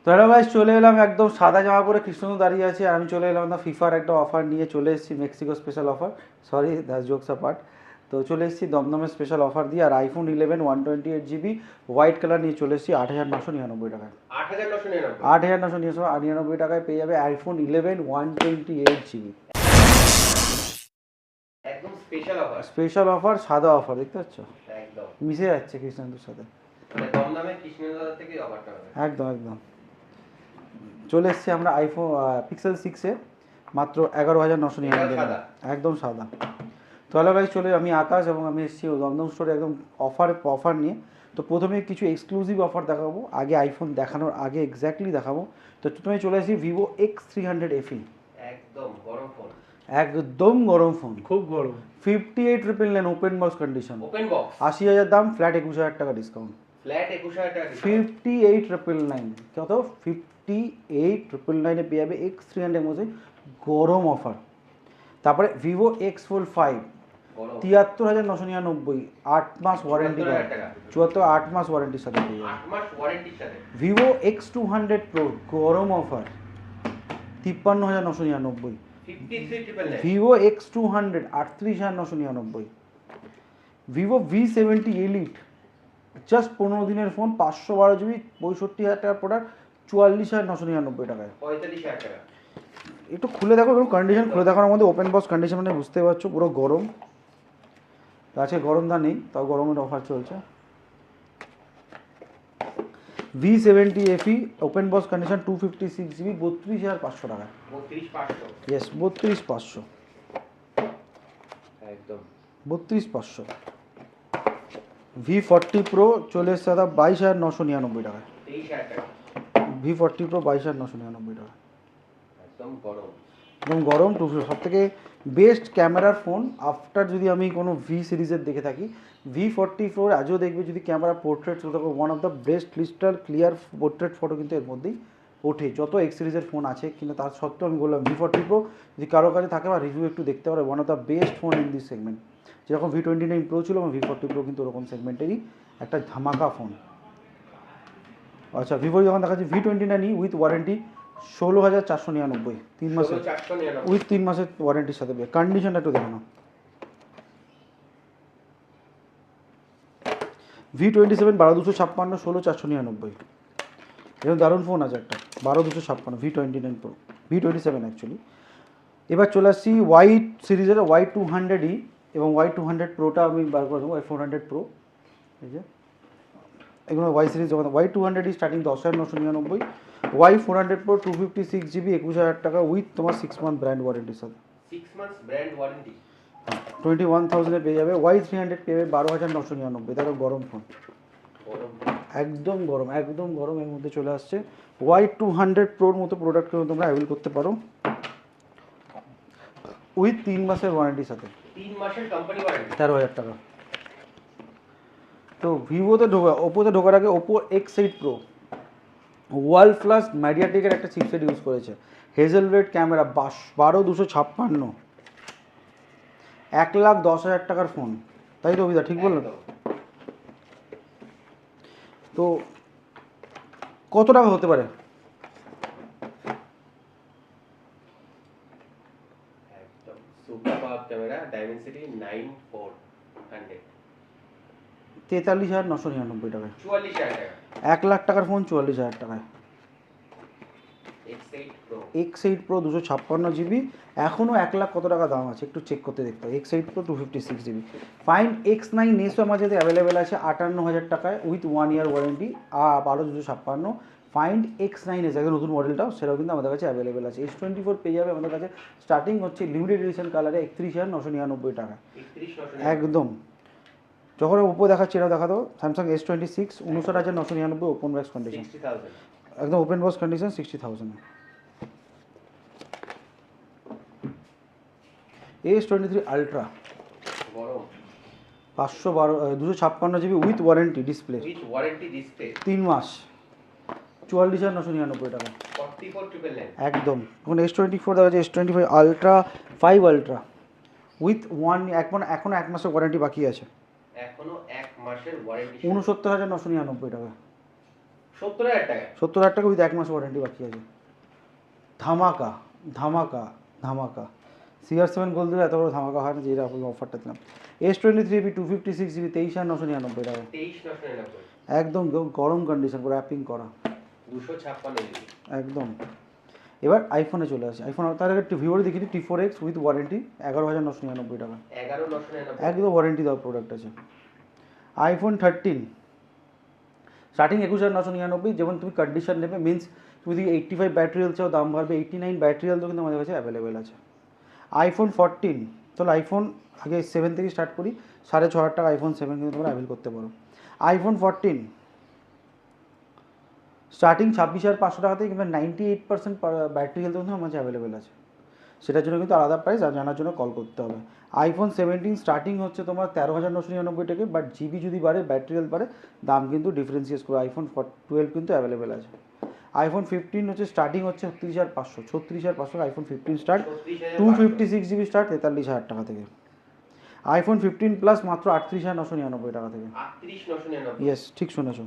তো hello guys, চলে এলাম একদম সাদা জামা পরে কৃষ্ণনু দাঁড়িয়ে আছে। আমি চলে এলাম না ফিফার একটা অফার নিয়ে চলে এসেছি, Mexico special offer. Sorry, that's jokes apart. তো চলে এসেছি দমদমের স্পেশাল অফার দিয়ে, আর আইফোন 11 128 GB হোয়াইট কালার নিয়ে চলে এসেছি 8,999 টাকায়। 8,999 টাকায় পেয়ে যাবে আইফোন 11 128 GB। একদম স্পেশাল অফার, স্পেশাল অফার, সাদা অফার, দেখতে পাচ্ছ? একদম মিশে যাচ্ছে কৃষ্ণেন্দুর সাথে, মানে কম দামে কৃষ্ণনগর থেকে অফারটা হবে। একদম একদম। চলে এসেছি আমরা আইফোন পিক্সেল 6-এ মাত্র 11,999 টাকা, একদম সাদা। তো হ্যালো গাইস, চলে আমি আকাশ এবং আমি এসেছি দমদম স্টোরে একদম অফার নিয়ে। তো প্রথমে কিছু এক্সক্লুসিভ অফার দেখাবো, আগে আইফোন দেখানোর আগে এক্স্যাক্টলি দেখাবো। তো প্রথমে চলে আসি ভিভো X300 FE, একদম গরম ফোন, একদম গরম ফোন, খুব গরম। 58,999 open box condition, open box 80,000 দাম, ফ্ল্যাট 21,000 টাকা ডিসকাউন্ট। ফ্ল্যাট 21,000 টাকা 58,999 কত? 58,999 পেয়ে যাবে X300 মধ্যে গরম অফার। তারপরে ভিভো X Fold 5 গরম 73,999, 8 মাস ওয়ারেন্টি, 8 মাস ওয়ারেন্টির সাথে পেয়ে যাবে। 8 মাস ওয়ারেন্টির সাথে ভিভো X200 Pro গরম offer 53,999। 53,999 Vivo X200 38,999। Vivo V70 Elite just 15 দিনের ফোন, 512 GB, 65,000 টাকার প্রোডাক্ট, 44,999 টাকায়। 45,000 টাকা। একটু খুলে দেখো, একটু কন্ডিশন খুলে দেখানোর মধ্যে ওপেন বক্স কন্ডিশন মানে বুঝতে পারছো পুরো গরম। আজকে গরম দা নেই, তাও গরমের অফার চলছে। V70 FE open box condition 256 GB, 32,500 টাকা। 32,500 ইয়েস, 32,500, একদম 32,500। V40 Pro চলে এসছে দাদা 22,999 টাকা। 23,000 টাকা। V40 Pro 22,999 টাকা, একদম গরম, একদম গরম। সব থেকে বেস্ট ক্যামেরার ফোন আফটার যদি আমি কোনো ভি সিরিজের দেখে থাকি, V40 Pro আজও দেখবে যদি camera portrait, one of the best crystal clear portrait photo কিন্তু এর মধ্যেই ওঠে, যত এক্স সিরিজের ফোন আছে। কিন্তু তার সত্ত্বেও আমি বললাম V40 Pro যদি কারো কাছে থাকে বা রিভিউ একটু দেখতে পারে, one of the best phone in this segment. যেরকম V29 Pro ছিল, এবং V40 Pro কিন্তু ওরকম সেগমেন্টেরই একটা ধামাকা ফোন। আচ্ছা, ভিভো যখন দেখাচ্ছি V29 উইথ ওয়ারেন্টি 16,499, 3 মাসের 16,499 উইথ 3 মাসের ওয়ারেন্টির সাথে। কন্ডিশনটা একটু দেখো না। V27 12,256, 16,499, এরকম দারুণ ফোন আছে একটা 12,256 V29 Pro, V27 অ্যাকচুয়ালি। এবার চলে আসছি হোয়াইট সিরিজের Y200E এবং Y200 Proটা আমি বার করে দেবো, Y400 Pro, এই যে এগুলো ওয়াই সিরিজ। যখন Y200E starting 10,999, Y400 Pro 256 GB, 21,000 টাকা উইথ তোমার 6 মান্থ ব্র্যান্ড ওয়ারেন্টির সাথে। 6 মান্থস ব্র্যান্ড ওয়ারেন্টি 21,000 পেয়ে যাবে। Y300 পেয়ে যাবে 12,999, দেখো গরম ফোন, গরম একদম গরম, একদম গরম। এর মধ্যে চলে আসছে Y200 Proর মতো প্রোডাক্টকেও তোমরা অ্যাভেল করতে পারো উইথ 3 মাসের ওয়ারেন্টির সাথে, 3 মাসের কোম্পানি ওয়ারেন্টি 13,000 টাকা। তো ভিভোতে ওপোতে ঢোকার আগে Oppo X8 Pro world class মিডিয়াটেকের একটা চিপসেট ইউজ করেছে, হেজেলরেড ক্যামেরা, 12,256, 1,10,000 টাকার ফোন, তাই তো অভিদা ঠিক বললাম? তো কত টাকা হতে পারে? একদম সুপার পাওয়ার ক্যামেরা, ডাইমেনসিটি 9400 43,999 টাকায়, 44,000 টাকা। 1,00,000 টাকার ফোন 44,000 টাকায়। X8 Pro X8 Pro 256 GB, এখনও 1,00,000 কত টাকা দাম আছে একটু চেক করতে দেখতে হবে। X8 Pro 256 GB। Fine X9 নেসো আমার কাছে অ্যাভেলেবেল আছে 58,000 টাকায় with 1 year warranty, 12,256। Find X9 এসে নতুন মডেলটাও, সেটাও কিন্তু আমাদের কাছে অ্যাভেলেবেল আছে। S24 পেয়ে যাবে আমাদের কাছে, স্টার্টিং হচ্ছে লিমিটেড এডিশন কালারে 31,999 টাকা, 31,999 একদম। যখন ওপো দেখাচ্ছি এটা দেখা দেবো, Samsung S26 59,999 open box condition, 60,000 একদম open box condition 60,000। S23 ultra গরম 256 GB with warranty display, with warranty display 3 মাস, 44,999 টাকা, 44,999 একদম। এখন S24 দেখা যাচ্ছে, S25 আলট্রা 5 আলট্রা উইথ এখনো 1 মাসের ওয়ারেন্টি বাকি আছে, এখনো 1 মাসের ওয়ারেন্টি 69,999 টাকা। 70,000 টাকা 70,000 টাকা উইথ 1 মাস ওয়ারেন্টি বাকি আছে। ধামাকা ধামাকা ধামাকা। CR7 গোল্ড দিলে এত বড় ধামাকা হয় না, যে আপনাকে অফারটা দিলাম। S23 256GB 23,999 টাকা, 23,999 একদম গরম কন্ডিশন, পুরো র্যাপিং করা 256 জিবি। একদম। এবার আইফোনে চলে আসে। আইফোন তার আগে একটু ভিভোর দেখি T4X উইথ ওয়ারেন্টি 11,999 টাকা, 11,999 একদম ওয়ারেন্টি দেওয়া প্রোডাক্ট আছে। আইফোন 13 স্টার্টিং 21,999, যেমন তুমি কন্ডিশন নেবে, মিনস তুমি যদি 85 ব্যাটারি হেলথ চাও দাম বাড়বে, 89 ব্যাটারি হেলথও কিন্তু আমাদের কাছে অ্যাভেলেবেল আছে। আইফোন 14, তাহলে আইফোন আগে 7 থেকে স্টার্ট করি, 6,500 টাকা আইফোন 7 কিন্তু তোমরা অ্যাভেল করতে পারো। আইফোন 14 স্টার্টিং 26,500 টাকা থেকে, কিংবা 98% ব্যাটারি হেলথ কিন্তু আমার কাছে অ্যাভেলেবেল আছে, সেটার জন্য কিন্তু আলাদা প্রাইস আর জানার জন্য কল করতে হবে। আইফোন 17 স্টার্টিং হচ্ছে তোমার 13,999 টাকা, বাট জিবি যদি বাড়ে ব্যাটারি হেলথ বাড়ে দাম কিন্তু ডিফারেন্সিয়েট করে। আইফোন 12 কিন্তু অ্যাভেলেবেল আছে। আইফোন 15 হচ্ছে স্টার্টিং হচ্ছে 36,500, 36,500 আইফোন 15 স্টার্ট, 256GB স্টার্ট 43,000 টাকা থেকে। আইফোন 15 প্লাস মাত্র 38,999 টাকা থেকে। 38,999 ইয়েস, ঠিক শুনেছো।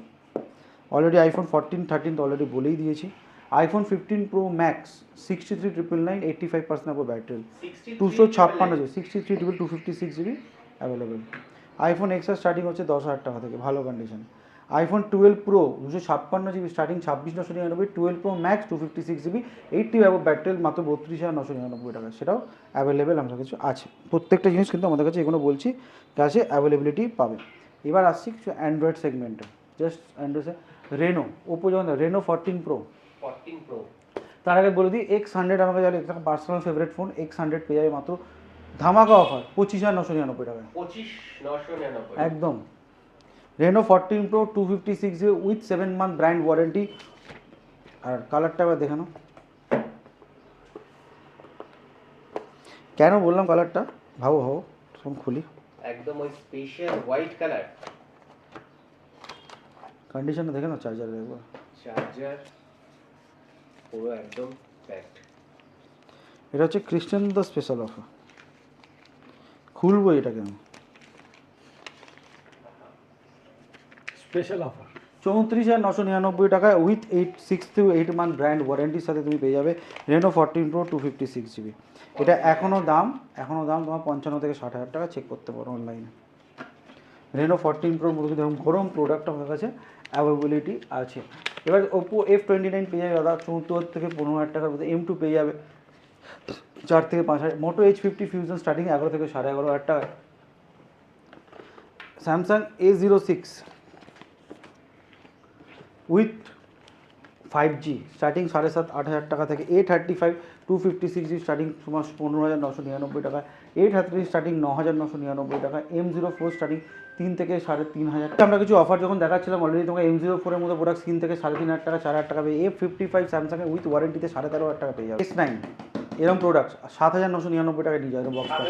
অলরেডি আইফোন 14 13 তো অলরেডি বলেই দিয়েছি। IPhone 15 pro max 63,999, 85% of battery, 256 63,999 256GB available. IPhone XR starting হচ্ছে 10,000 টাকা থেকে, ভালো condition. IPhone 12 pro 256GB starting 26,999, 12 pro max 256GB 80 above battery মাত্র 32,999 টাকা, সেটাও অ্যাভেলেবেল আমাদের কাছে আছে। প্রত্যেকটা জিনিস কিন্তু আমাদের কাছে এগুলো বলছি কাছে অ্যাভেলেবিলিটি পাবে। এবার আসছি কিছু অ্যান্ড্রয়েড সেগমেন্টে, জাস্ট অ্যান্ড্রয়েডে রেনো, ওপো যেমন রেনো 14 প্রো। 14 প্রো তার আগে বলে দিই X100 আমাকে জানি একটা পার্সোনাল ফেভারিট ফোন, X100 পেয়ে যাবে মাত্র ধামাকা অফার 25,999 টাকা, 25,999 একদম। Reno 14 pro 256GB with 7 month brand warranty. আর কালারটা আবার দেখানো, কেন বললাম কালারটা, ভাবো ভাবো, সব খুলি, একদম ওই স্পেশাল হোয়াইট কালার। কন্ডিশনটা দেখে না, চার্জার একবার, চার্জার পুরো একদম প্যাকড। এটা হচ্ছে ক্রিশ্চিয়ান দ্য স্পেশাল অফার, খুলবো এটাকে আমি, স্পেশাল অফার 34,999 টাকায় উইথ 6 to 8 মান্থ ব্র্যান্ড ওয়ারেন্টির সাথে তুমি পেয়ে যাবে রেনো 14 প্রো 256GB। এটা এখনও দাম তোমার 55 থেকে 60,000 টাকা, চেক করতে পারো অনলাইনে। রেনো 14 প্রোর মতো কিন্তু এরকম গরম প্রোডাক্ট আমাদের কাছে অ্যাভেলেবিলিটি আছে। এবার ওপো F29 পেয়ে যাবে দাদা 74 থেকে 15,000 টাকার মধ্যে। M2 পেয়ে যাবে 4 থেকে 5,000। মোটো H50 ফিউশন স্টার্টিং 11 থেকে 11,500 টাকা। Samsung A06 with 5G starting 7,500-8,000 টাকা থেকে। A35 256GB স্টার্টিং তোমার 15,999 টাকা। A33 স্টার্টিং 9,999 টাকা। M04 স্টার্টিং 3 থেকে 3,500। আমরা কিছু অফার যখন দেখাচ্ছিলাম অলরেডি তোমাকে M04 এর মধ্যে প্রোডাক্ট 3 থেকে 3,500 টাকা 4,000 টাকা পেয়ে। F55 স্যামসাং এর উইথ ওয়ারেন্টিতে 13,500 টাকা পেয়ে যাবে। S9 এরকম প্রোডাক্ট 7,999 টাকা নিয়ে যাবে বক্সটা,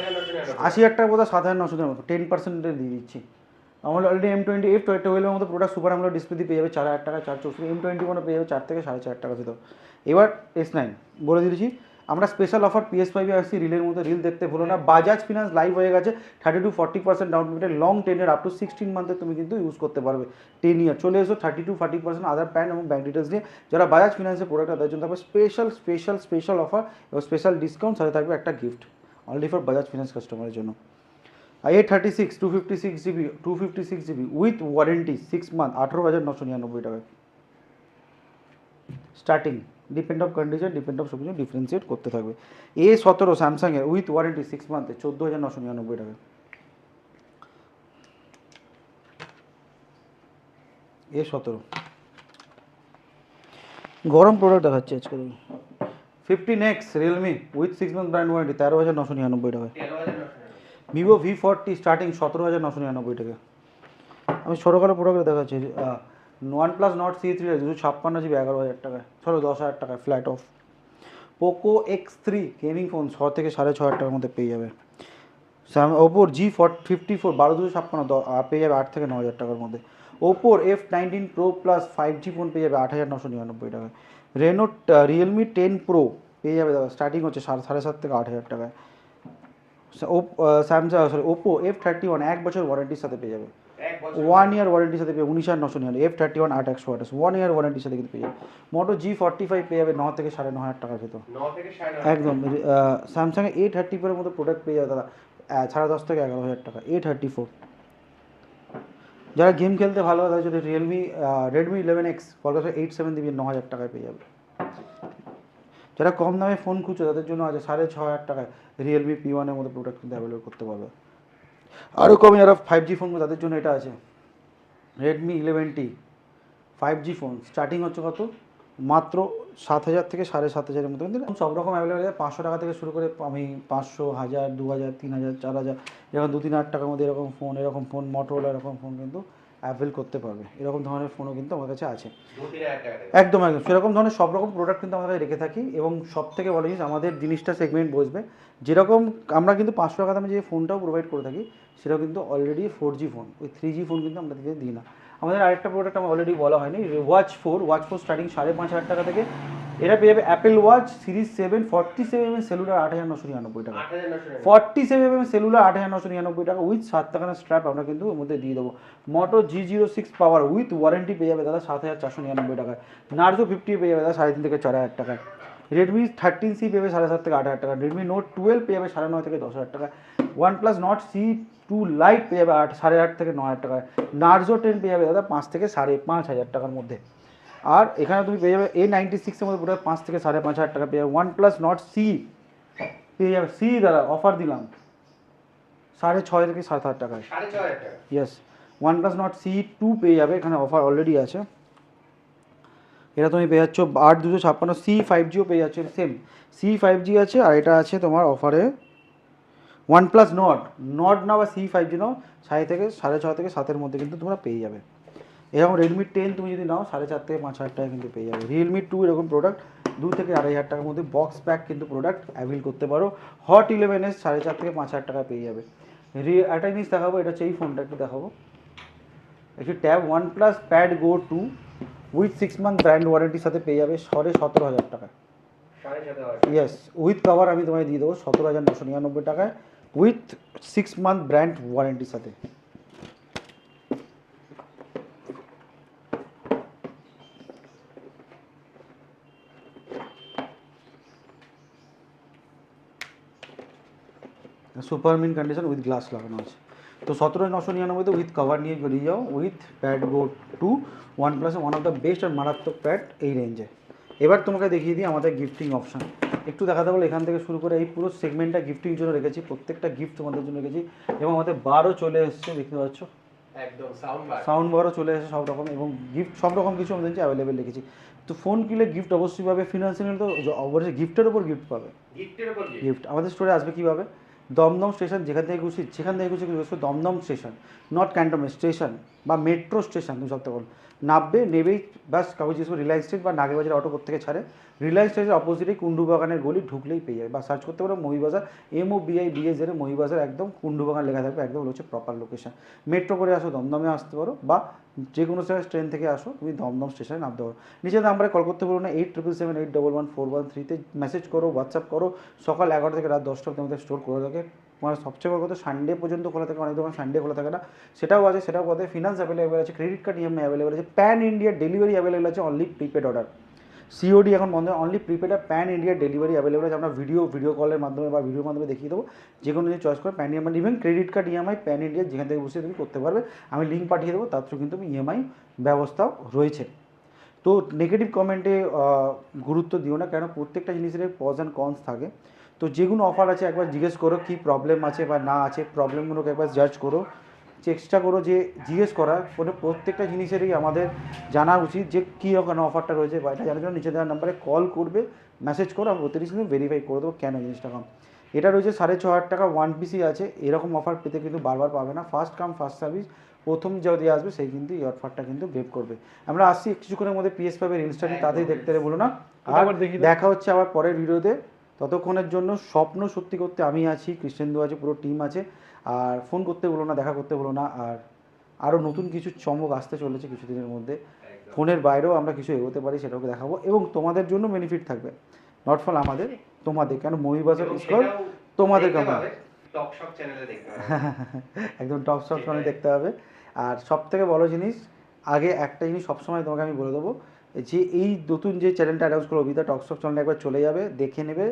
80,000 টাকা বোধ হয় 7,999, 10% দিয়ে দিচ্ছি। আমরা অলরেডি M20 F12 এর মতো প্রোডাক্ট সুপার আমলো ডিসপ্লে দিয়ে পেয়ে যাবে 4,000 টাকা 4,400। M21 পেয়ে যাবে 4 থেকে 4,500 টাকার ভিতর। এবার S9 বলে দিয়েছি আমরা স্পেশাল অফার PS5 এ আসছি, রিলের মধ্যে রিল দেখতে ভুলো না। বাজাজ ফিনান্স লাইভ হয়ে গেছে 30-40% ডাউন পেমেন্টে লং টেনের আপ টু 16 মান্থে তুমি কিন্তু ইউজ করতে পারবে। 10 ইয়ার চলে এসো 30-40% আদার প্যান এবং ব্যাঙ্ক ডিটেলস নিয়ে। যারা বাজাজ ফিনান্সের প্রোডাক্ট তাদের জন্য থাকবে স্পেশাল অফার এবং স্পেশাল ডিসকাউন্ট, সাথে থাকবে একটা gift only for Bajaj finance কাস্টমারের জন্য। A36 256GB with warranty 6 month 18,999 টাকায় starting. Depend of condition, depend of সব কিছু ডিফারেন্সিয়েট করতে থাকবে। A17 স্যামসাংয়ের উইথ ওয়ারেন্টি 6 মান্থে 14,999 টাকা। A17 গরম প্রোডাক্ট দেখাচ্ছে আজকে। 15X Realme with 6 month brand warranty 13,999 টাকা। 13,999 ভিভো V40 স্টার্টিং 17,999 টাকা। আমি ছোটোখাটো প্রোডাক্ট দেখাচ্ছি। OnePlus Nord C3 256GB 11,000 টাকায়, 10,000 টাকায় flat of. Poco X3 gaming phone 6 থেকে 6,500 টাকার মধ্যে পেয়ে যাবে। ওপোর G54 12,256 পেয়ে যাবে 8 থেকে 9,000 টাকার মধ্যে। ওপোর F19 Pro Plus 5G phone পেয়ে যাবে 8,999 টাকায়। রেনো রিয়েলমি 10 Pro পেয়ে যাবে দাদা স্টার্টিং হচ্ছে 7,500 থেকে 8,000 টাকায়। স্যামসাং ওপো F31 1 বছর ওয়ারেন্টির সাথে পেয়ে যাবে এক বছর 1 ইয়ার ওয়ারেন্টির সাথে পেয়ে 19,999 F31 8/128 1 ইয়ার ওয়ারেন্টির সাথে কিন্তু পেয়ে যাবে। মোটো G45 পেয়ে যাবে 9 থেকে 9,500 টাকার ভেতর 9 থেকে 9.5 একদম। স্যামসাং এ A34 এর মতো প্রোডাক্ট পেয়ে যাবে দাদা 10.5 থেকে 11,000 টাকা A34। যারা গেম খেলতে ভালো তাদের যদি রেডমি 11X কলকাতা 87 দিবি 9,000 টাকায় পেয়ে যাবে। যারা কম দামে ফোন খুঁজছে তাদের জন্য আছে 6,500 টাকায় রিয়েলমি P1 এর মতো প্রোডাক্ট কিন্তু অ্যাভেলেবল করতে পারবে। আরও কমে যারা 5G ফোন তাদের জন্য এটা আছে Redmi 11T 5G phone starting হচ্ছে কত মাত্র 7,000 থেকে 7,500 এর মতো কিন্তু সব রকম অ্যাভেলেবল আছে। 500 টাকা থেকে শুরু করে আমি 500, 1000, 2000, 3000, 4000 যেমন 2-3 হাজার টাকার মধ্যে এরকম ফোন মোটরোলা এরকম ফোন কিন্তু অ্যাভেল করতে পারবে। এরকম ধরনের ফোনও কিন্তু আমার কাছে আছে 2-3 হাজার টাকা থেকে। একদম সেরকম ধরনের সব রকম প্রোডাক্ট কিন্তু আমরা রেখে থাকি। এবং সব থেকে বড় জিনিস আমাদের জিনিসটা সেগমেন্ট বসবে যেরকম আমরা কিন্তু 500 টাকা দামে যে ফোনটাও প্রোভাইড করে থাকি সেটাও কিন্তু অলরেডি 4G ফোন, ওই 3G ফোন কিন্তু আমরা দিকে দিই না। আমাদের আরেকটা প্রোডাক্ট আমার অলরেডি বলা হয়নি ওয়াচ 4 স্টার্টিং 5,500 টাকা থেকে এটা পেয়ে যাবে Apple watch series 7 47mm cellular 8,999 টাকা 8,999 47mm সেলুলার 8,999 টাকা উইথ 7 টাকার স্ট্র্যাপ আমরা কিন্তু ওর মধ্যে দিয়ে দেবো। মোটো G06 পাওয়ার উইথ ওয়ারেন্টি পেয়ে যাবে দাদা 7,499 টাকায়। নার্জো 50 পেয়ে যাবে দাদা 3,500 থেকে 4,000 টাকায়। রেডমি 13C পেয়ে যাবে 7,500 থেকে 8,000 টাকা। রেডমি নোট 12 পেয়ে যাবে 9,500 থেকে 10,000 টাকা। OnePlus Nord C2 লাইট পেয়ে যাবে 8,500 থেকে 9,000 টাকায়। নার্জো 10 পেয়ে যাবে দাদা 5 থেকে 5,500 টাকার মধ্যে। আর এখানে তুমি পেয়ে যাবে A96 এর মধ্যে পুরো 5 থেকে 5,500 টাকা পেয়ে যাবে। OnePlus Nord C পেয়ে যাবে সি দাদা অফার দিলাম 6,500 থেকে 7,000 টাকায় 6,500 টাকা। ইয়েস। OnePlus Nord C2 পেয়ে যাবে এখানে অফার অলরেডি আছে। এটা তুমি পেয়ে যাচ্ছ 8,256 C5Gও পেয়ে যাচ্ছে সেম C5G আছে। আর এটা আছে তোমার অফারে OnePlus Nord না বা C5G নাও 6,500 থেকে 7,000 মধ্যে কিন্তু তোমরা পেয়ে যাবে। এরকম Redmi 10 তুমি যদি নাও 4,500 থেকে 5,000 টাকা কিন্তু পেয়ে যাবে। Realme 2 এরকম প্রোডাক্ট 2 থেকে 2,500 টাকার মধ্যে বক্স প্যাক কিন্তু প্রোডাক্ট অ্যাভেল করতে পারো। Hot 11s 4,500 থেকে 5,000 টাকা পেয়ে যাবে। একটা জিনিস দেখাবো, এটা হচ্ছে এই ফোনটা একটু দেখাবো। একটি tab OnePlus Pad Go 2 with 6 month brand ওয়ারেন্টির সাথে পেয়ে যাবে 17,500 টাকা। 7,500 ইয়েস উইথ কভার আমি তোমায় দিয়ে দেবো 17,999 টাকায় উইথ 6 মান্থ ব্র্যান্ড ওয়ারেন্টির সাথে। Super mint condition with glass লাগানো আছে। তো 17,999 উইথ কভার নিয়ে বেরিয়ে যাও with pad go 2 OnePlus one of the best আর মারাত্মক প্যাড এই রেঞ্জে। এবার তোমাকে দেখিয়ে দিই আমাদের গিফটিং অপশান একটু দেখাতে বলে। এখান থেকে শুরু করে এই পুরো সেগমেন্টটা গিফটিং জন্য রেখেছি, প্রত্যেকটা গিফট তোমাদের জন্য রেখেছি। এবং আমাদের বারও চলে এসছে দেখতে পাচ্ছ, একদম সাউন্ড বার। সাউন্ড বারও চলে এসেছে সব রকম। এবং গিফট সব রকম কিছু আমাদের অ্যাভেলেবেল রেখেছি। তো ফোন কিনলে গিফট অবশ্যই পাবে, ফিনান্সিয়াল তো অবশ্যই গিফটের উপর গিফট পাবে। গিফটের উপর গিফট আমাদের স্টোরে আসবে কীভাবে, দমদম স্টেশন যেখান থেকে খুশি Dumdum station, not cantonment station বা মেট্রো স্টেশন তুমি সব থেকে নামবে, নেবেই ব্যাস কাগজ জিজ্ঞেস করে রিলায়েন্স স্ট্রিট বা নাগেবাজার অটো থেকে ছাড়ে রিলায়েন্স স্টেশনের অপোজিটে কুন্ডুবাগানের গলি ঢুকলেই পেয়ে যাবে। বা সার্চ করতে পারো মহিবাজার MOBIBAZ মহিবাজার একদম কুন্ডুবাগান লেখা থাকবে, একদম হচ্ছে প্রপার লোকেশন। মেট্রো করে আসো দমদমে আসতে পারো বা যে কোনো সময় ট্রেন থেকে আসো তুমি দমদম স্টেশনে নামতে পারো। নিচে নাম্বারে কল করতে পারো না 8777811413 মেসেজ করো, হোয়াটসঅ্যাপ করো। সকাল 11 থেকে রাত 10টার মধ্যে স্টোর করে থাকে। মানে সবচেয়ে বড় কথা সানডে পর্যন্ত খোলা থাকে, অনেক দোকান সানডে খোলা থাকে না, সেটাও আছে। সেটাও কথা ফিনান্স অ্যাভেলেবেল আছে, ক্রেডিট কার্ড EMI অ্যাভেলেবেল আছে, প্যান ইন্ডিয়া ডেলিভারি অ্যাভেলেবেল আছে, অনলি প্রিপেড অর্ডার। COD এখন বন্ধ, অনলি প্রিপেড আর প্যান ইন্ডিয়া ডেলিভারি অ্যাভেলেবেল আছে। আমরা ভিডিও কলের মাধ্যমে বা ভিডিওর মাধ্যমে দেখিয়ে দেবো, যে কোনো যদি চয়েস করে pan EMI even credit card EMI pan India যেখান থেকে বসে তুমি করতে পারবে। আমি লিঙ্ক পাঠিয়ে দেবো, তার থ্রু কিন্তু EMI ব্যবস্থাও রয়েছে। তো নেগেটিভ কমেন্টে গুরুত্ব দিও না, কেন প্রত্যেকটা জিনিসের পজ অ্যান্ড কনস থাকে। তো যেগুলো অফার আছে একবার জিজ্ঞেস করো কী প্রবলেম আছে বা না আছে, প্রবলেমগুলোকে একবার জাজ করো, চেষ্টা করো যে জিজ্ঞেস করার পরে প্রত্যেকটা জিনিসেরই আমাদের জানা উচিত যে কী ওখানে অফারটা রয়েছে বা এটা জানার জন্য নিচে দেওয়ার নাম্বারে কল করবে, মেসেজ করো, আমি প্রত্যেকটি জিনিস ভেরিফাই করে দেবো কেন জিনিসটা কম। এটা রয়েছে 6,500 টাকা 1 PC আছে। এরকম অফার পেতে কিন্তু বারবার পাবে না, ফার্স্ট কাম ফার্স্ট সার্ভিস। প্রথম যদি আসবে সেই কিন্তু এই অফারটা কিন্তু গ্রেপ করবে। আমরা আসছি কিছুক্ষণের মধ্যে PS5 এর ইনস্টাটি তাতেই দেখতে বলো না। আর দেখা হচ্ছে আবার পরের ভিডিওতে। ততক্ষণের জন্য স্বপ্ন সত্যি করতে আমি আছি, কৃষ্ণেন্দু আছে, পুরো টিম আছে। আর ফোন করতে বলো না, দেখা করতে বলো না। আর আরও নতুন কিছু চমক আসতে চলেছে কিছুদিনের মধ্যে, ফোনের বাইরেও আমরা কিছু এগোতে পারি সেটাকে দেখাবো। এবং তোমাদের জন্য বেনিফিট থাকবে, নট ফর আমাদের, তোমাদের। কেন মহিবাজার স্কল তোমাদের কোম্পানি টপ শপ চ্যানেলে দেখতে হবে। একদম টপ শপ চ্যানেলে দেখতে হবে। আর সব থেকে বড় জিনিস, আগে একটা জিনিস সবসময় তোমাকে আমি বলে দেবো, যে এই নতুন যে চ্যানেলটা অ্যানাউন্স করো অভিদা টকশপ চ্যানেলটা একবার চলে যাবে, দেখে নেবে।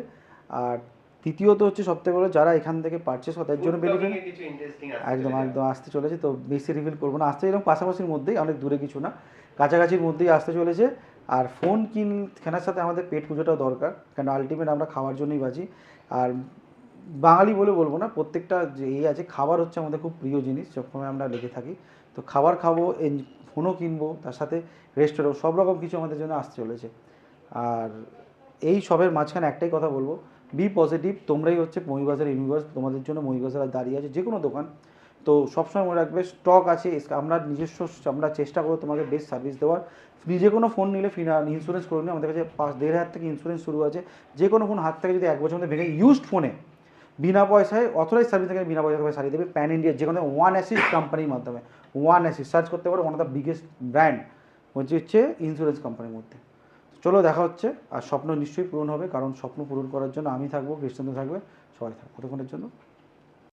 আর দ্বিতীয়ত হচ্ছে সবথেকে বড়, যারা এখান থেকে পারচেস করে তাদের জন্য Food বেনিফিট। vlogging এ কিছু ইন্টারেস্টিং আছে একদম একদম আসতে চলেছে, তো বেশি রিভিল করবো না, আসতে এরকম পাশাপাশির মধ্যেই, অনেক দূরে কিছু না, কাছাকাছির মধ্যেই আসতে চলেছে। আর ফোন কেনার সাথে আমাদের পেট পুজোটাও দরকার, কারণ আলটিমেট আমরা খাওয়ার জন্যই বাঁচি। আর বাঙালি বলে বলবো না, প্রত্যেকটা যে এই আছে, খাবার হচ্ছে আমাদের খুব প্রিয় জিনিস, সবসময় আমরা লেগে থাকি। তো খাবার খাবো, ফোনও কিনবো, তার সাথে রেস্টুরেন্ট, সব রকম কিছু আমাদের জন্য আসতে চলেছে। আর এই সবের মাঝখানে একটাই কথা বলবো, বি পজিটিভ, তোমরাই হচ্ছে মহিবাজার ইউনিভার্স, তোমাদের জন্য মহিবাজার দাঁড়িয়ে আছে, যে কোনো দোকান। তো সবসময় মনে রাখবে স্টক আছে, আমরা নিজস্ব, আমরা চেষ্টা করবো তোমাকে বেস্ট সার্ভিস দেওয়ার। যে কোনো ফোন নিলে ইন্স্যুরেন্স করে নিও, আমাদের কাছে 1,500 থেকে ইন্স্যুরেন্স শুরু আছে। যে কোনো ফোন হাত থেকে যদি 1 বছর মধ্যে ভেঙে, ইউজড ফোনে বিনা পয়সায় অথরাইজ সার্ভিস থেকে বিনা পয়সা সারিয়ে দেবে প্যান ইন্ডিয়ার যে কোনো ওয়ান অ্যাসিস্ট কোম্পানির মাধ্যমে। ওয়ান অ্যাসিস্ট সার্চ করতে পারো, one of the biggest brand হচ্ছে ইন্স্যুরেন্স কোম্পানির মধ্যে। চলো দেখা হচ্ছে, আর স্বপ্ন নিশ্চয়ই পূরণ হবে, কারণ স্বপ্ন পূরণ করার জন্য আমি থাকবো, কৃষ্ণেন্দ্র থাকবে, সবাই থাকবে। কতক্ষণের জন্য